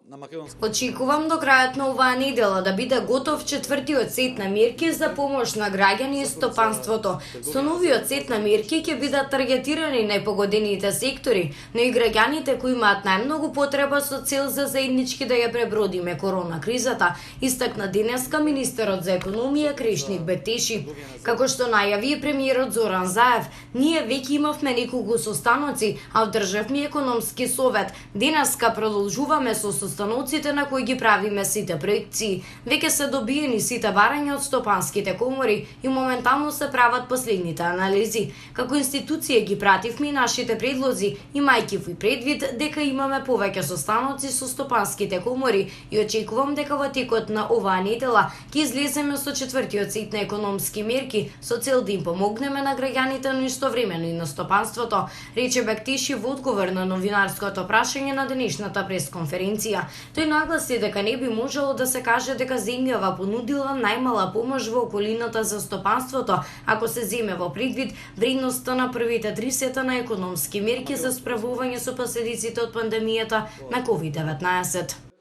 Очекувам до крајот на оваа недела да биде готов четвртиот сет на мерки за помош на граѓани и стопанството. Со новиот сет на мерки ќе бидат таргетирани најпогодените сектори, но и граѓаните кои имаат најмногу потреба со цел за заеднички да ја пребродиме корона кризата, истакна денеска министерот за економија Крешник Бектеши. Како што најави премиерот Зоран Заев, ние веќе имавме неколку состаноци, а одржавме економски совет. Денеска продолжуваме со состаноците на кои ги правиме сите проекции. Веќе се добиени сите барања од стопанските комори и моментално се прават последните анализи. Како институција ги пративме и нашите предлози, имајќи во предвид дека имаме повеќе состаноци со стопанските комори и очекувам дека во текот на оваа недела ќе излеземе со четвртиот сет на економски мерки со цел да им помогнеме на граѓаните, но истовремено и на стопанството, рече Бектеши во одговор на новинарското прашање на денешната пресконференција. Тој нагласи дека не би можело да се каже дека земјава понудила најмала помош во околината за стопанството, ако се земе во предвид вредноста на првите 3 сета на економски мерки за справување со последиците од пандемијата на COVID-19.